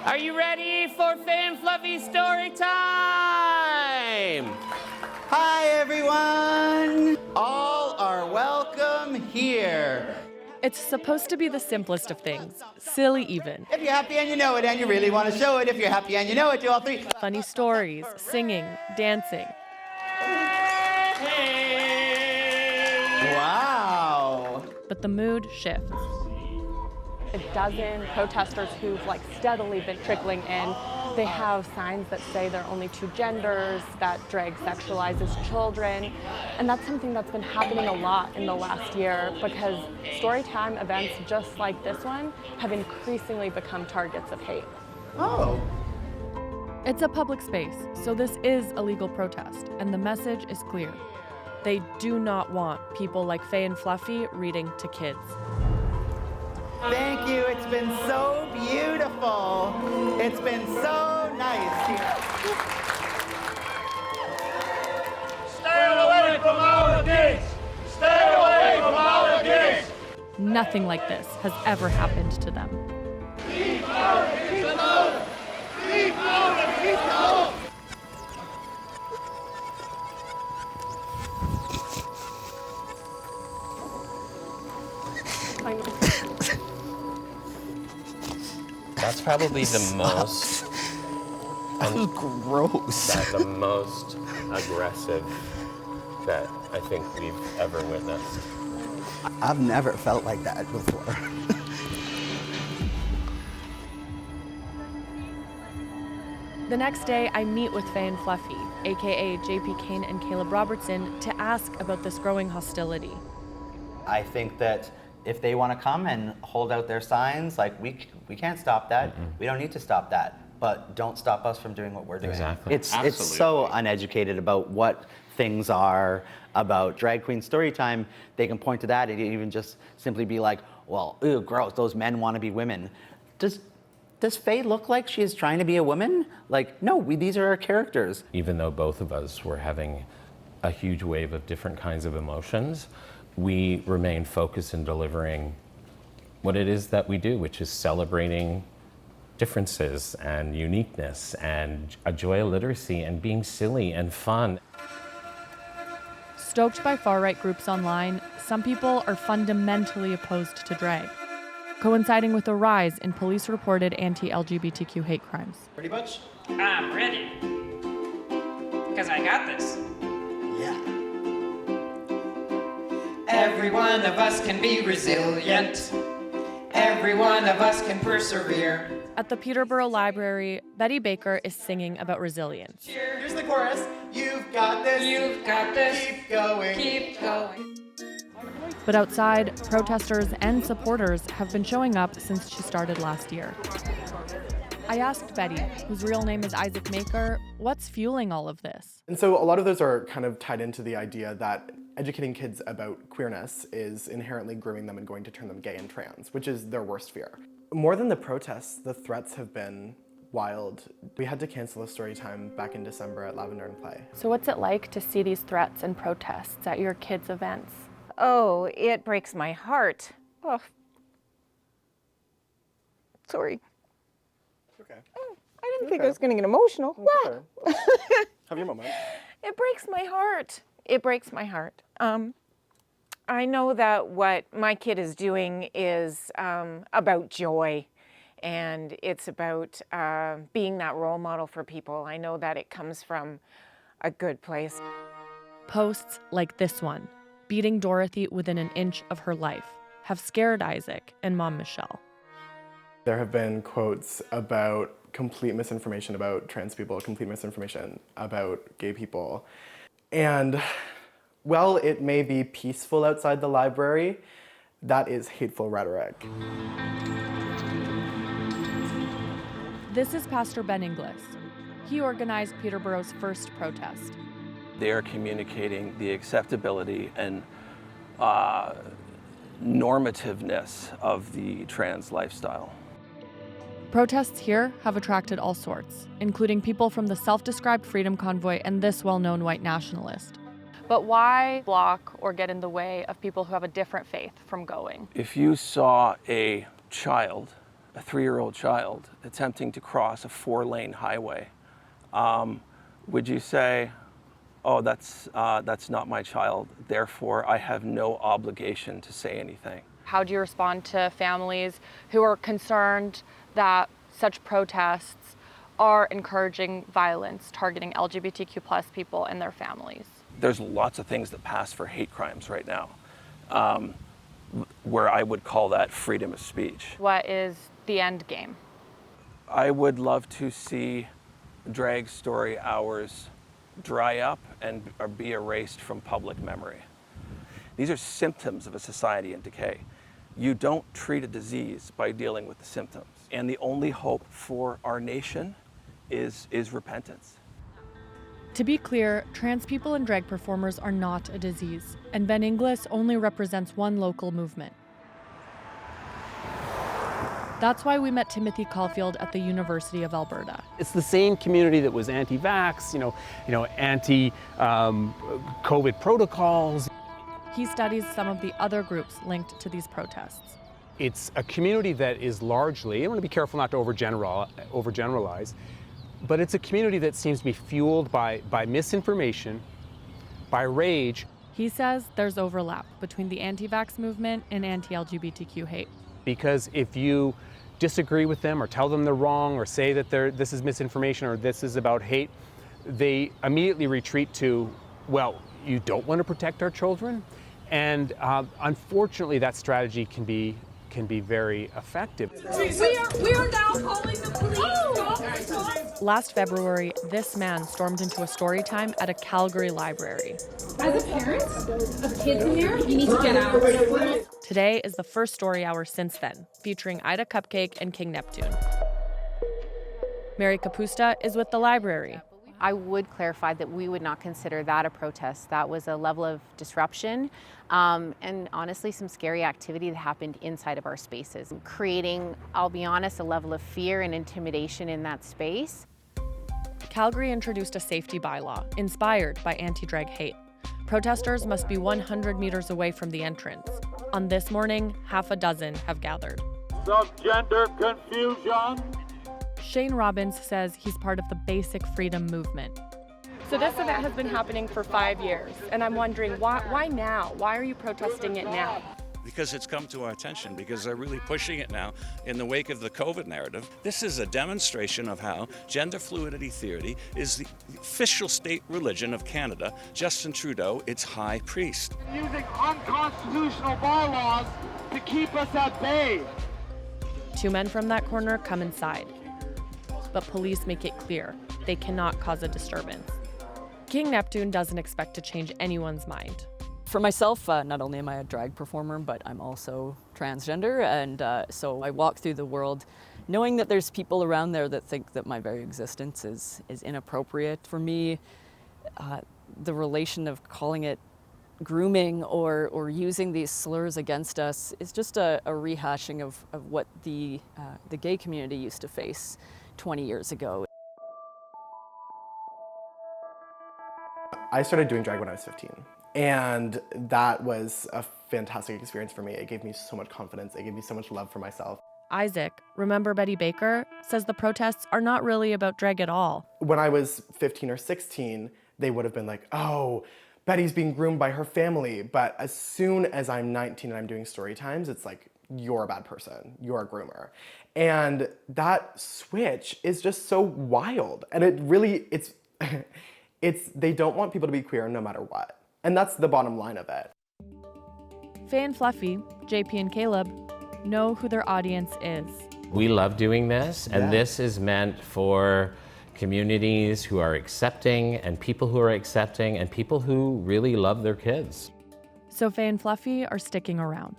Are you ready for Faye and Fluffy story time? Hi, everyone. All are welcome here. It's supposed to be the simplest of things, silly even. If you're happy and you know it and you really want to show it, if you're happy and you know it, do all three. Funny stories, singing, dancing. Wow. But the mood shifts. A dozen protesters who've steadily been trickling in. They have signs that say there are only two genders, that drag sexualizes children. And that's something that's been happening a lot in the last year because Storytime events just like this one have increasingly become targets of hate. Oh. It's a public space, so this is a legal protest, and the message is clear. They do not want people like Faye and Fluffy reading to kids. Thank you. It's been so beautiful. It's been so nice here. Stay away from our kids! Stay away from our kids! Nothing like this has ever happened to them. Keep our kids alone! Keep our kids alone! That's probably the most. That was gross. That's the most aggressive that I think we've ever witnessed. I've never felt like that before. The next day, I meet with Faye and Fluffy, aka JP Kane and Caleb Robertson, to ask about this growing hostility. I think that if they want to come and hold out their signs, we can't stop that. We don't need to stop that. But don't stop us from doing what we're doing. Exactly. It's so uneducated about what things are about drag queen story time. They can point to that and even just simply be like, well, ew, gross, those men want to be women. Does Faye look like she is trying to be a woman? No, these are our characters. Even though both of us were having a huge wave of different kinds of emotions, we remain focused in delivering what it is that we do, which is celebrating differences and uniqueness and a joy of literacy and being silly and fun. Stoked by far-right groups online, some people are fundamentally opposed to drag, coinciding with a rise in police-reported anti-LGBTQ hate crimes. Ready, Butch? I'm ready. Because I got this. Yeah. Every one of us can be resilient. Every one of us can persevere. At the Peterborough Library, Betty Baker is singing about resilience. Here's the chorus. You've got this. You've got this. Keep going. Keep going. But outside, protesters and supporters have been showing up since she started last year. I asked Betty, whose real name is Isaac Maker, what's fueling all of this? And so a lot of those are kind of tied into the idea that educating kids about queerness is inherently grooming them and going to turn them gay and trans, which is their worst fear. More than the protests, the threats have been wild. We had to cancel a story time back in December at Lavender and Play. So what's it like to see these threats and protests at your kids' events? Oh, it breaks my heart. Oh. Sorry. Okay. I didn't think I was going to get emotional. Wow. Have your moment. It breaks my heart. It breaks my heart. I know that what my kid is doing is about joy, and it's about being that role model for people. I know that it comes from a good place. Posts like this one, beating Dorothy within an inch of her life, have scared Isaac and Mom Michelle. There have been quotes about complete misinformation about trans people, complete misinformation about gay people. And while it may be peaceful outside the library, that is hateful rhetoric. This is Pastor Ben Inglis. He organized Peterborough's first protest. They are communicating the acceptability and normativeness of the trans lifestyle. Protests here have attracted all sorts, including people from the self-described Freedom Convoy and this well-known white nationalist. But why block or get in the way of people who have a different faith from going? If you saw a child a 3-year-old child attempting to cross a 4-lane highway, would you say, oh, that's not my child, therefore I have no obligation to say anything? How do you respond to families who are concerned that such protests are encouraging violence targeting LGBTQ+ people and their families? There's lots of things that pass for hate crimes right now, where I would call that freedom of speech. What is the end game? I would love to see drag story hours dry up and be erased from public memory. These are symptoms of a society in decay. You don't treat a disease by dealing with the symptoms. And the only hope for our nation is repentance. To be clear, trans people and drag performers are not a disease, and Ben Inglis only represents one local movement. That's why we met Timothy Caulfield at the University of Alberta. It's the same community that was anti-vax, anti-COVID protocols. He studies some of the other groups linked to these protests. It's a community that is largely, I want to be careful not to overgeneralize, but it's a community that seems to be fueled by misinformation, by rage. He says there's overlap between the anti-vax movement and anti-LGBTQ hate. Because if you disagree with them or tell them they're wrong or say that this is misinformation or this is about hate, they immediately retreat to, well, you don't want to protect our children? And unfortunately, that strategy can be very effective. We are now calling the police. Last February, this man stormed into a Storytime at a Calgary library. As a parent of kids in here, you need to get out. Today is the first story hour since then, featuring Ida Cupcake and King Neptune. Mary Capusta is with the library. I would clarify that we would not consider that a protest. That was a level of disruption and honestly some scary activity that happened inside of our spaces, creating, I'll be honest, a level of fear and intimidation in that space. Calgary introduced a safety bylaw inspired by anti-drag hate. Protesters must be 100 meters away from the entrance. On this morning, half a dozen have gathered. Some gender confusion. Shane Robbins says he's part of the Basic Freedom movement. So this event has been happening for 5 years, and I'm wondering why now? Why are you protesting it now? Because it's come to our attention, because they're really pushing it now in the wake of the COVID narrative. This is a demonstration of how gender fluidity theory is the official state religion of Canada. Justin Trudeau, its high priest. Using unconstitutional bylaws to keep us at bay. Two men from that corner come inside, but police make it clear they cannot cause a disturbance. King Neptune doesn't expect to change anyone's mind. For myself, not only am I a drag performer, but I'm also transgender, and so I walk through the world knowing that there's people around there that think that my very existence is inappropriate. For me, the relation of calling it grooming or using these slurs against us is just a rehashing of what the gay community used to face 20 years ago. I started doing drag when I was 15, and that was a fantastic experience for me. It gave me so much confidence. It gave me so much love for myself. Isaac, remember Betty Baker, says the protests are not really about drag at all. When I was 15 or 16, they would have been like, oh, Betty's being groomed by her family. But as soon as I'm 19 and I'm doing story times, it's like, you're a bad person, you're a groomer. And that switch is just so wild. And it really, they don't want people to be queer no matter what. And that's the bottom line of it. Faye and Fluffy, JP and Caleb, know who their audience is. We love doing this, and this is meant for communities who are accepting, and people who are accepting, and people who really love their kids. So Faye and Fluffy are sticking around.